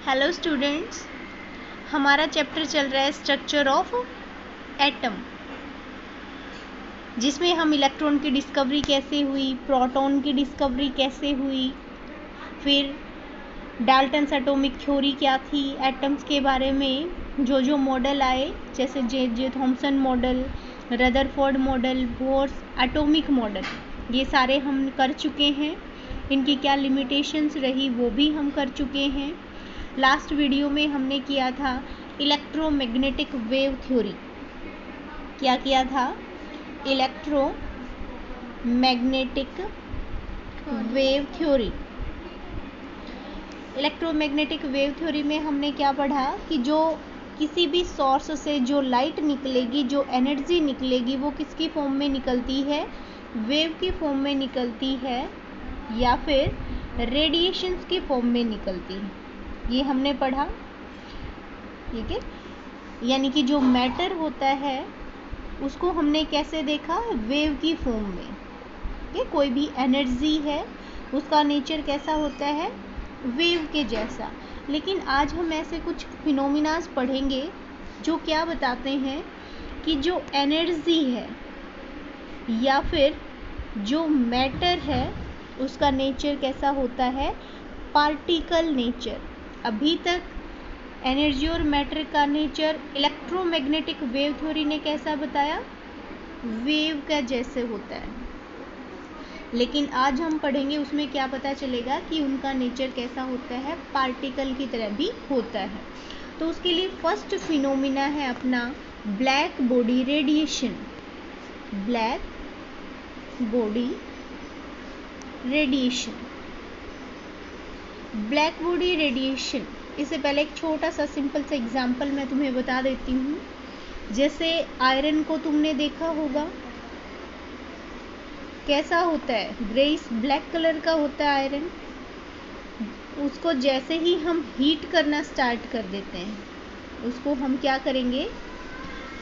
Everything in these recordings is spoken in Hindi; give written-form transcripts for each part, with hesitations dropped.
हेलो स्टूडेंट्स, हमारा चैप्टर चल रहा है स्ट्रक्चर ऑफ एटम, जिसमें हम इलेक्ट्रॉन की डिस्कवरी कैसे हुई, प्रोटॉन की डिस्कवरी कैसे हुई, फिर डाल्टन्स एटॉमिक थ्योरी क्या थी, एटम्स के बारे में जो मॉडल आए जैसे J Thomson model, Rutherford model, Bohr's atomic model, ये सारे हम कर चुके हैं। इनकी क्या लिमिटेशंस रही वो भी हम कर चुके हैं। लास्ट वीडियो में हमने किया था इलेक्ट्रोमैग्नेटिक वेव थ्योरी। क्या किया था? Electromagnetic wave theory. Electromagnetic wave theory में हमने क्या पढ़ा कि जो किसी भी सोर्स से जो लाइट निकलेगी, जो एनर्जी निकलेगी, वो किसकी फॉर्म में निकलती है? वेव की फॉर्म में निकलती है या फिर रेडिएशंस की फॉर्म में निकलती है। ये हमने पढ़ा, ठीक है। यानी कि जो मैटर होता है उसको हमने कैसे देखा? वेव की फॉर्म में। कि कोई भी एनर्जी है उसका नेचर कैसा होता है? वेव के जैसा। लेकिन आज हम ऐसे कुछ फिनोमिनास पढ़ेंगे जो क्या बताते हैं कि जो एनर्जी है या फिर जो मैटर है उसका नेचर कैसा होता है? Particle nature. अभी तक एनर्जी और मैटर का नेचर इलेक्ट्रोमैग्नेटिक वेव थ्योरी ने कैसा बताया? वेव का जैसे होता है। लेकिन आज हम पढ़ेंगे उसमें क्या पता चलेगा कि उनका नेचर कैसा होता है? पार्टिकल की तरह भी होता है। तो उसके लिए फर्स्ट फिनोमिना है अपना black body radiation. Black body radiation. Black body radiation, इससे पहले एक छोटा सा सिंपल सा एग्जांपल मैं तुम्हें बता देती हूँ। जैसे आयरन को तुमने देखा होगा, कैसा होता है? ग्रेइश ब्लैक कलर का होता है आयरन। उसको जैसे ही हम हीट करना स्टार्ट कर देते हैं, उसको हम क्या करेंगे?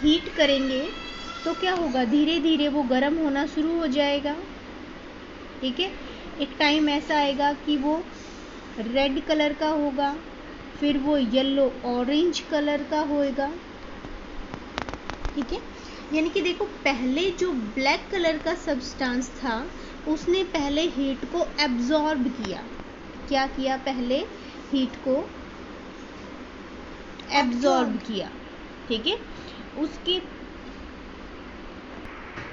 हीट करेंगे तो क्या होगा? धीरे धीरे वो गर्म होना शुरू हो जाएगा, ठीक है। एक टाइम ऐसा आएगा कि वो रेड कलर का होगा, फिर वो येलो ऑरेंज कलर का होएगा, ठीक है। यानी कि देखो, पहले जो ब्लैक कलर का सब्सटेंस था उसने पहले हीट को एब्जॉर्ब किया। क्या किया? पहले हीट को एब्जॉर्ब किया, ठीक है। उसके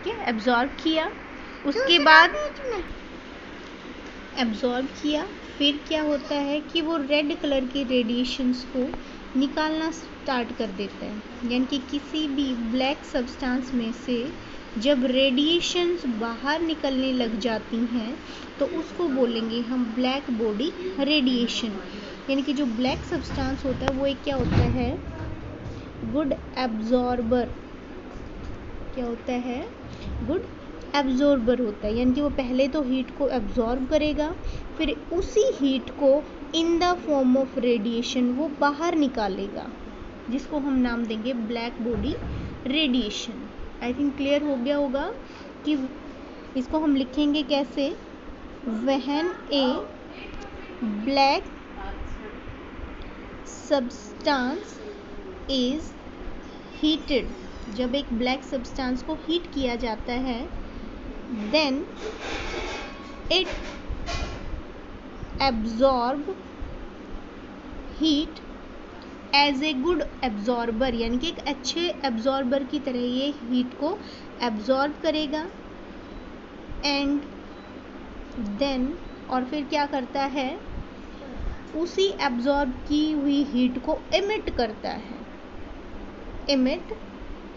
क्या एब्जॉर्ब किया? उसके बाद एब्जॉर्ब किया, फिर क्या होता है कि वो रेड कलर की रेडिएशंस को निकालना स्टार्ट कर देता है। यानी कि किसी भी ब्लैक सब्सटेंस में से जब रेडिएशंस बाहर निकलने लग जाती हैं तो उसको बोलेंगे हम ब्लैक बॉडी रेडिएशन। यानी कि जो ब्लैक सब्सटेंस होता है वो एक क्या होता है? Good absorber. क्या होता है? गुड एब्जॉर्बर होता है। यानी कि वो पहले तो हीट को एब्जॉर्ब करेगा, फिर उसी हीट को in the form of radiation वो बाहर निकालेगा, जिसको हम नाम देंगे black body radiation. I think clear हो गया होगा कि इसको हम लिखेंगे कैसे? When a black substance is heated, जब एक ब्लैक सब्सटेंस को हीट किया जाता है, then it absorb heat as a good absorber. यानी कि एक अच्छे एब्जॉर्बर की तरह ये हीट को एब्जॉर्ब करेगा एंड देन, और फिर क्या करता है? उसी एब्जॉर्ब की हुई हीट को एमिट करता है। Emit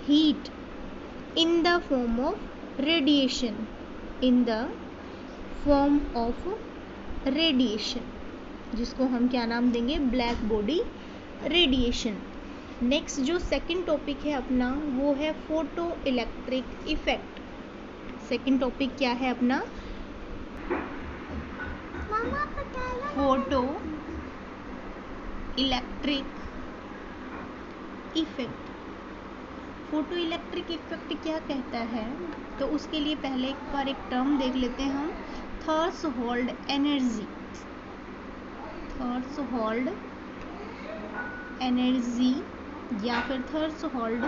heat in the form of radiation, in the form of radiation, जिसको हम क्या नाम देंगे? Black body radiation. नेक्स्ट जो सेकंड टॉपिक है अपना वो है photo electric effect. Second topic क्या है अपना? Photo electric effect. Photo electric effect क्या कहता है? तो उसके लिए पहले एक बार एक टर्म देख लेते हैं हम, थर्सहोल्ड एनर्जी। थर्सहोल्ड एनर्जी या फिर थ्रेशोल्ड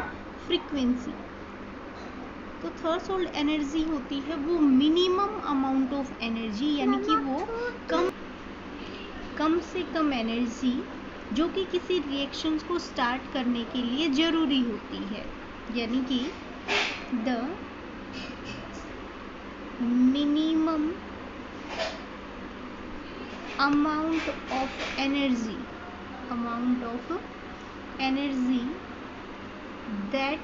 फ्रीक्वेंसी। तो थ्रेशोल्ड एनर्जी होती है वो मिनिमम अमाउंट ऑफ एनर्जी, यानी कि वो कम से कम एनर्जी जो कि किसी रिएक्शंस को स्टार्ट करने के लिए ज़रूरी होती है, यानी कि the minimum amount of energy that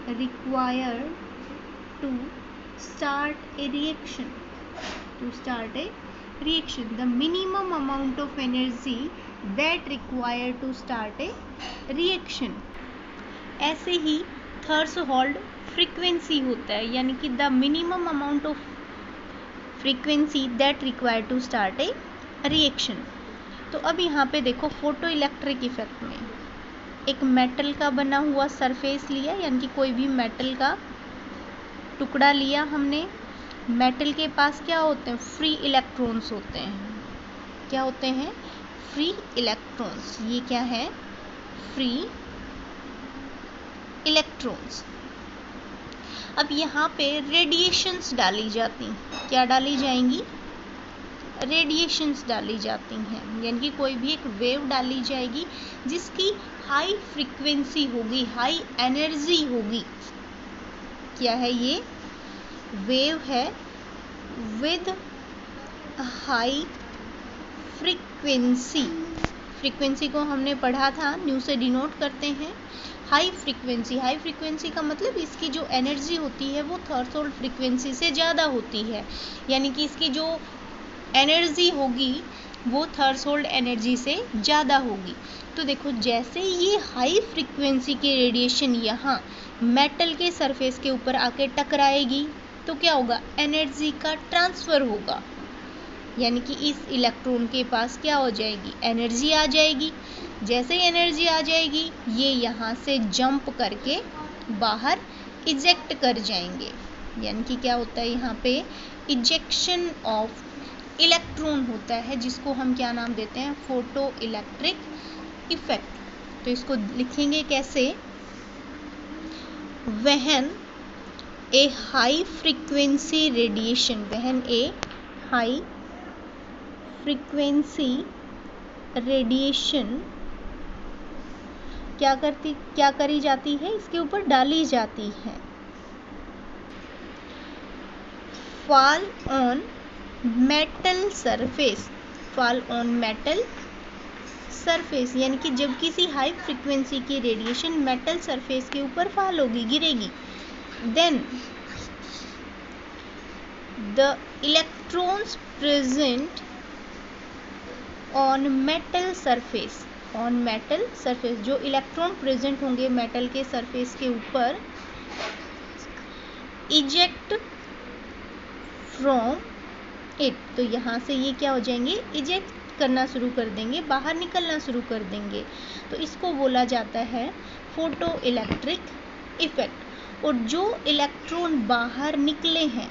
required to start a reaction, the minimum amount of energy that required to start a reaction। ऐसे ही थ्रेशोल्ड फ्रीक्वेंसी होता है, यानी कि the minimum amount of frequency that required to start a reaction. तो अब यहाँ पे देखो, फोटो इलेक्ट्रिक इफेक्ट में एक मेटल का बना हुआ सरफेस लिया, यानी कि कोई भी मेटल का टुकड़ा लिया हमने। मेटल के पास क्या होते हैं? फ्री इलेक्ट्रॉन्स होते हैं। क्या होते हैं? Free electrons. ये क्या है? Free electrons. अब यहाँ पे रेडिएशंस डाली जाती, क्या डाली जाएंगी? रेडिएशंस डाली जाती हैं, यानी कि कोई भी एक वेव डाली जाएगी जिसकी हाई फ्रीक्वेंसी होगी, हाई एनर्जी होगी। क्या है ये? वेव है विद हाई फ्रीक्वेंसी। फ्रीक्वेंसी को हमने पढ़ा था, न्यू से डिनोट करते हैं हाई फ्रीक्वेंसी। हाई फ्रीक्वेंसी का मतलब इसकी जो एनर्जी होती है वो थ्रेशोल्ड फ्रीक्वेंसी से ज़्यादा होती है, यानी कि इसकी जो एनर्जी होगी वो थ्रेशोल्ड एनर्जी से ज़्यादा होगी। तो देखो, जैसे ये हाई फ्रीक्वेंसी की रेडिएशन यहाँ मेटल के सरफेस के ऊपर आके टकराएगी तो क्या होगा? एनर्जी का ट्रांसफ़र होगा, यानी कि इस इलेक्ट्रॉन के पास क्या हो जाएगी? एनर्जी आ जाएगी। जैसे ही एनर्जी आ जाएगी ये यहाँ से जंप करके बाहर इजेक्ट कर जाएंगे, यानी कि क्या होता है यहाँ पे? इजेक्शन ऑफ इलेक्ट्रॉन होता है, जिसको हम क्या नाम देते हैं? Photo electric effect. तो इसको लिखेंगे कैसे? When a high frequency radiation, when a high frequency radiation क्या करी जाती है? इसके ऊपर डाली जाती है। Fall on metal surface, fall on metal surface, यानी कि जब किसी हाई फ्रीक्वेंसी की रेडिएशन मेटल सरफेस के ऊपर फॉल होगी, गिरेगी, then the electrons present on metal surface, on metal surface, जो इलेक्ट्रॉन प्रेजेंट होंगे मेटल के सरफेस के ऊपर, इजेक्ट फ्रॉम इट, तो यहाँ से ये क्या हो जाएंगे? इजेक्ट करना शुरू कर देंगे, बाहर निकलना शुरू कर देंगे। तो इसको बोला जाता है फोटो इलेक्ट्रिक इफेक्ट। और जो इलेक्ट्रॉन बाहर निकले हैं,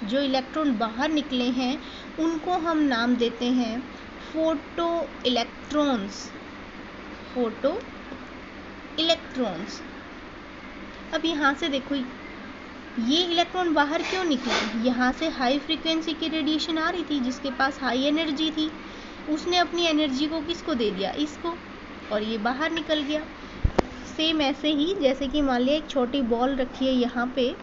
जो इलेक्ट्रॉन बाहर निकले हैं उनको हम नाम देते हैं फोटो इलेक्ट्रॉन्स, फोटो इलेक्ट्रॉन्स। अब यहाँ से देखो, ये इलेक्ट्रॉन बाहर क्यों निकले? यहाँ से हाई फ्रीक्वेंसी की रेडिएशन आ रही थी, जिसके पास हाई एनर्जी थी, उसने अपनी एनर्जी को किसको दे दिया? इसको, और ये बाहर निकल गया। सेम ऐसे ही जैसे कि मान लिया एक छोटी बॉल रखी है यहाँ पे,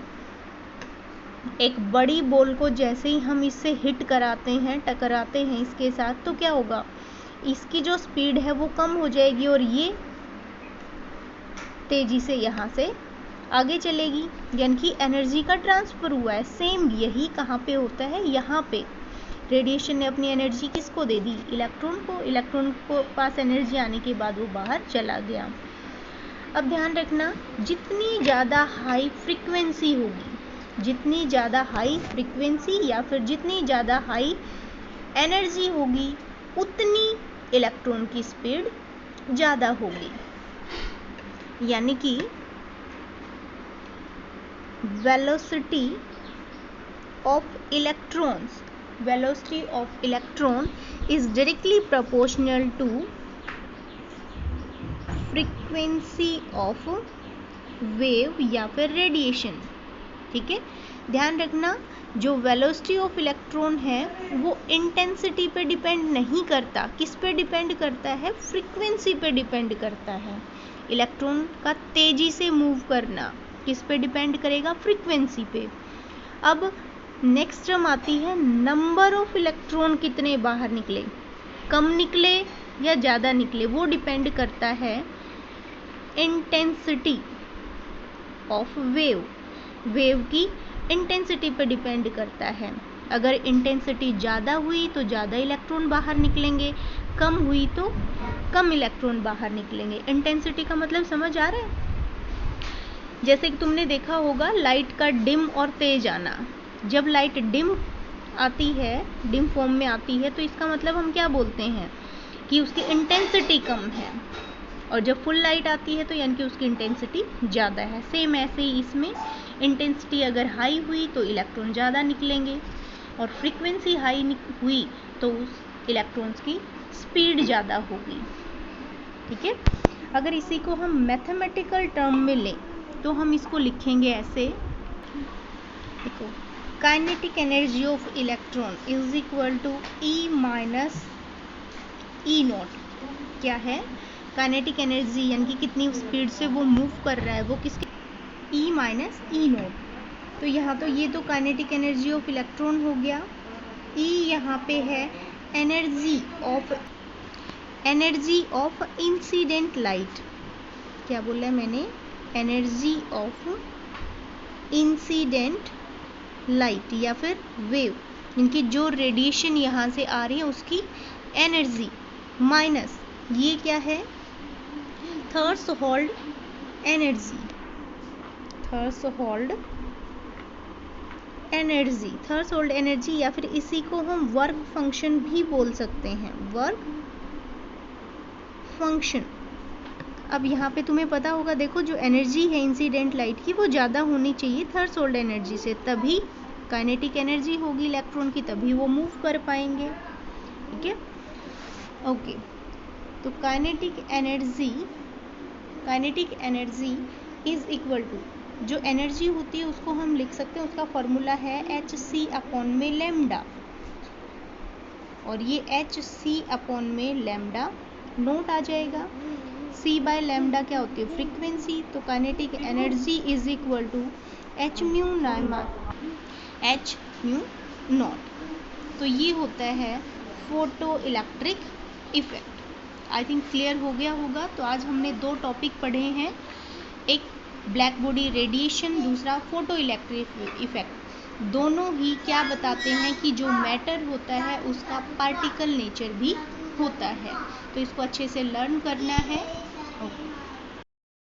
एक बड़ी बॉल को जैसे ही हम इससे हिट कराते हैं, टकराते हैं इसके साथ, तो क्या होगा? इसकी जो स्पीड है वो कम हो जाएगी और ये तेजी से यहाँ से आगे चलेगी, यानी कि एनर्जी का ट्रांसफ़र हुआ है। सेम यही कहाँ पे होता है? यहाँ पे रेडिएशन ने अपनी एनर्जी किसको दे दी? इलेक्ट्रॉन को। इलेक्ट्रॉन को पास एनर्जी आने के बाद वो बाहर चला गया। अब ध्यान रखना, जितनी ज़्यादा हाई फ्रीक्वेंसी होगी, जितनी ज़्यादा हाई फ्रीक्वेंसी या फिर जितनी ज़्यादा हाई एनर्जी होगी, उतनी इलेक्ट्रॉन की स्पीड ज़्यादा होगी, यानी कि velocity of electrons, velocity of electron is directly proportional to frequency of wave या फिर रेडिएशन। ठीक है, ध्यान रखना, जो वेलोसिटी ऑफ इलेक्ट्रॉन है वो इंटेंसिटी पे डिपेंड नहीं करता। किस पे डिपेंड करता है? फ्रीक्वेंसी पे डिपेंड करता है। इलेक्ट्रॉन का तेजी से मूव करना किस पे डिपेंड करेगा? फ्रीक्वेंसी पे। अब नेक्स्ट टर्म आती है नंबर ऑफ इलेक्ट्रॉन कितने बाहर निकले, कम निकले या ज़्यादा निकले, वो डिपेंड करता है इंटेंसिटी ऑफ वेव। वेव की इंटेंसिटी पर डिपेंड करता है। अगर इंटेंसिटी ज़्यादा हुई तो ज़्यादा इलेक्ट्रॉन बाहर निकलेंगे, कम हुई तो कम इलेक्ट्रॉन बाहर निकलेंगे। इंटेंसिटी का मतलब समझ आ रहा है? जैसे कि तुमने देखा होगा लाइट का डिम और तेज आना। जब लाइट डिम आती है, डिम फॉर्म में आती है, तो इसका मतलब हम क्या बोलते हैं कि उसकी इंटेंसिटी कम है। और जब फुल लाइट आती है तो यानी कि उसकी इंटेंसिटी ज़्यादा है। सेम ऐसे ही इसमें इंटेंसिटी अगर हाई हुई तो इलेक्ट्रॉन ज़्यादा निकलेंगे, और फ्रीक्वेंसी हाई हुई तो उस इलेक्ट्रॉन्स की स्पीड ज़्यादा होगी। ठीक है, अगर इसी को हम मैथमेटिकल टर्म में लें तो हम इसको लिखेंगे ऐसे। देखो, kinetic energy of electron is equal to E minus E naught. क्या है? काइनेटिक एनर्जी यानी कि कितनी स्पीड से वो मूव कर रहा है, वो किसके? ई माइनस ई नॉट। तो यहाँ तो ये तो काइनेटिक एनर्जी ऑफ इलेक्ट्रॉन हो गया। ई यहाँ पे है एनर्जी ऑफ इंसिडेंट लाइट। क्या बोला है मैंने? एनर्जी ऑफ इंसिडेंट लाइट या फिर वेव, इनकी जो रेडिएशन यहाँ से आ रही है उसकी एनर्जी, माइनस ये क्या है? थर्सहोल्ड एनर्जी। थर्सहोल्ड एनर्जी या फिर इसी को हम वर्क फंक्शन भी बोल सकते हैं, वर्क फंक्शन। अब यहाँ पे तुम्हें पता होगा, देखो जो एनर्जी है इंसिडेंट लाइट की वो ज़्यादा होनी चाहिए थर्सहोल्ड एनर्जी से, तभी काइनेटिक एनर्जी होगी इलेक्ट्रॉन की, तभी वो मूव कर पाएंगे। ठीक है, ओके। तो kinetic energy is equal to, जो एनर्जी होती है उसको हम लिख सकते हैं, उसका फॉर्मूला है hc अपॉन में लैम्डा, और ये hc अपॉन में लैम्डा नोट आ जाएगा। c बाय लैम्डा क्या होती है? फ्रीक्वेंसी। तो kinetic energy is equal to h mu naught. तो ये होता है photo electric effect. I think clear हो गया होगा। तो आज हमने दो टॉपिक पढ़े हैं, एक ब्लैक बॉडी रेडिएशन, दूसरा फोटो इलेक्ट्रिक इफेक्ट। दोनों ही क्या बताते हैं कि जो मैटर होता है उसका पार्टिकल नेचर भी होता है। तो इसको अच्छे से लर्न करना है। ओके।